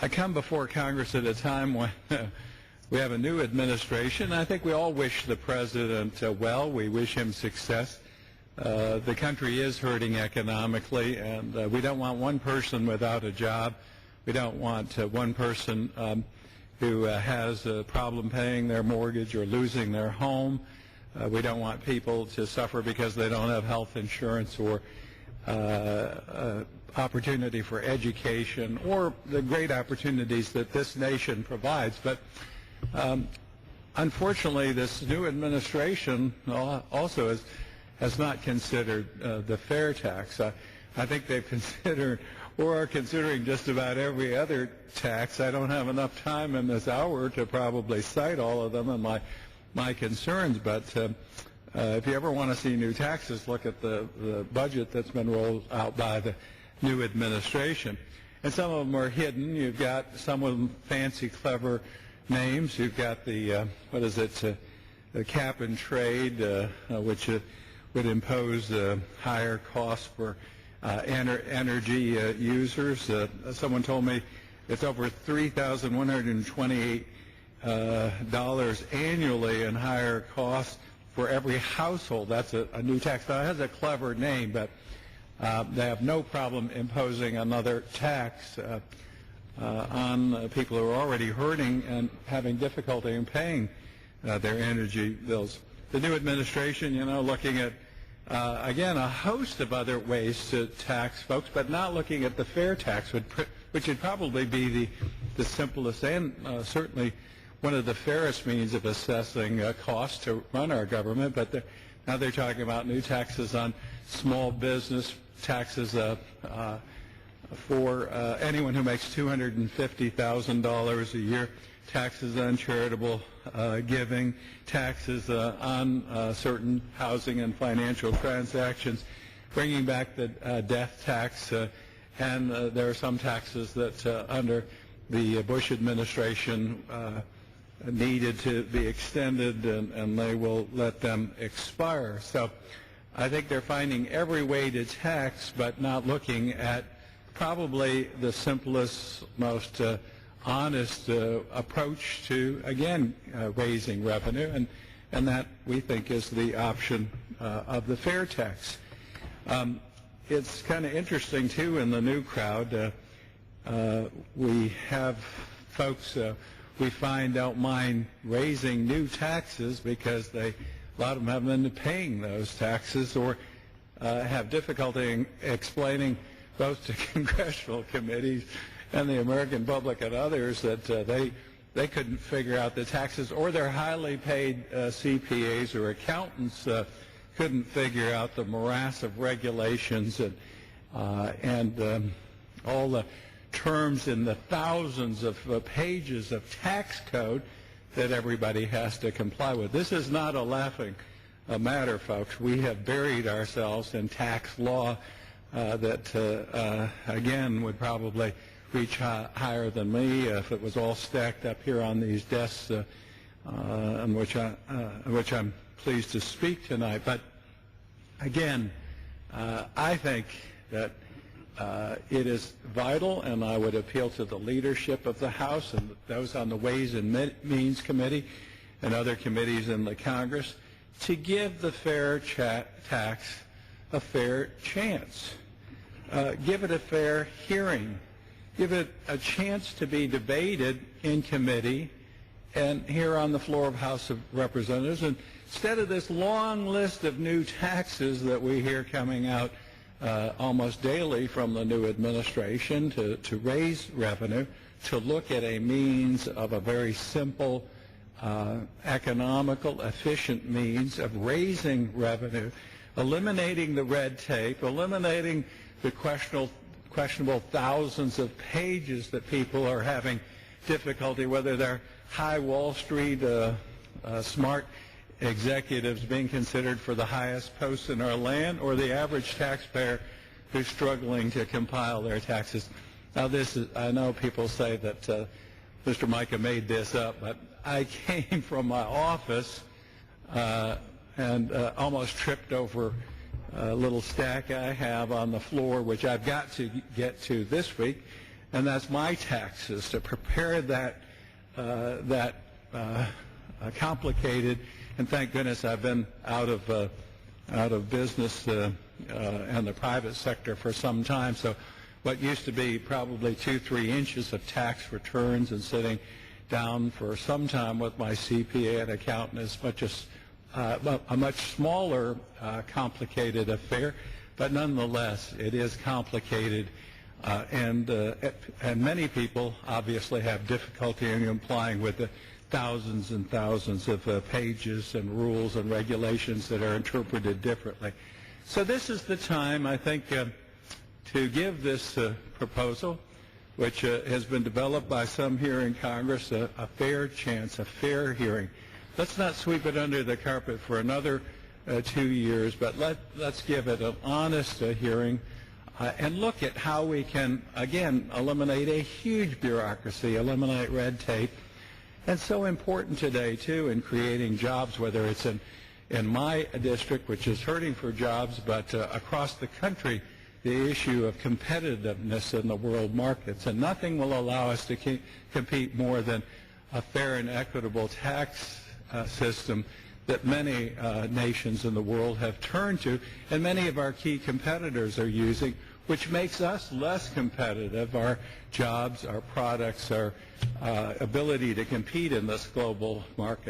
I come before Congress at a time when we have a new administration. I think we all wish the president well. We wish him success. The country is hurting economically, and we don't want one person without a job. We don't want one person who has a problem paying their mortgage or losing their home. We don't want people to suffer because they don't have health insurance or opportunity for education or the great opportunities that this nation provides. But unfortunately, this new administration also has not considered the fair tax. I think they've considered or are considering just about every other tax. I don't have enough time in this hour to probably cite all of them and my concerns, but if you ever want to see new taxes, look at the budget that's been rolled out by the new administration. And some of them are hidden. You've got some of them fancy, clever names. You've got the, the cap and trade, which would impose higher costs for energy users. Someone told me it's over $3,128 annually in higher costs for every household. That's a new tax. Now, it has a clever name, but they have no problem imposing another tax on people who are already hurting and having difficulty in paying their energy bills. The new administration, looking at, again, a host of other ways to tax folks, but not looking at the fair tax, which would probably be the simplest and certainly one of the fairest means of assessing costs to run our government. But now they're talking about new taxes on small business, taxes for anyone who makes $250,000 a year, taxes on charitable giving, taxes on certain housing and financial transactions, bringing back the death tax, and there are some taxes that under the Bush administration needed to be extended, and they will let them expire. So I think they're finding every way to tax, but not looking at probably the simplest, most honest approach to, again, raising revenue, and that we think is the option of the fair tax. It's kind of interesting, too, in the new crowd. We have folks we find don't mind raising new taxes because a lot of them haven't been paying those taxes or have difficulty in explaining both to congressional committees and the American public and others that they couldn't figure out the taxes, or their highly paid CPAs or accountants couldn't figure out the morass of regulations and all the terms in the thousands of pages of tax code that everybody has to comply with. This is not a laughing matter, folks. We have buried ourselves in tax law that, again, would probably reach higher than me if it was all stacked up here on these desks, on which I'm pleased to speak tonight. But again, I think that it is vital, and I would appeal to the leadership of the House and those on the Ways and Means Committee and other committees in the Congress to give the fair tax a fair chance. Give it a fair hearing. Give it a chance to be debated in committee and here on the floor of House of Representatives. And instead of this long list of new taxes that we hear coming out almost daily from the new administration to raise revenue, to look at a means of a very simple, economical, efficient means of raising revenue, eliminating the red tape, eliminating the questionable thousands of pages that people are having difficulty, whether they're high Wall Street smart executives being considered for the highest posts in our land, or the average taxpayer who's struggling to compile their taxes. Now, I know people say that Mr. Mica made this up, but I came from my office and almost tripped over a little stack I have on the floor, which I've got to get to this week. and that's my taxes. To prepare that complicated, and thank goodness I've been out of business and the private sector for some time. So what used to be probably 2-3 inches of tax returns and sitting down for some time with my CPA and accountant is a much smaller, complicated affair, but nonetheless it is complicated, and many people obviously have difficulty in complying with the thousands and thousands of pages and rules and regulations that are interpreted differently. So this is the time, I think, to give this proposal, which has been developed by some here in Congress, a fair chance, a fair hearing. Let's not sweep it under the carpet for another 2 years, but let's give it an honest hearing and look at how we can, again, eliminate a huge bureaucracy, eliminate red tape. And so important today, too, in creating jobs, whether it's in my district, which is hurting for jobs, but across the country, the issue of competitiveness in the world markets. And nothing will allow us to compete more than a fair and equitable tax system that many nations in the world have turned to, and many of our key competitors are using, which makes us less competitive. Our jobs, our products, our ability to compete in this global market.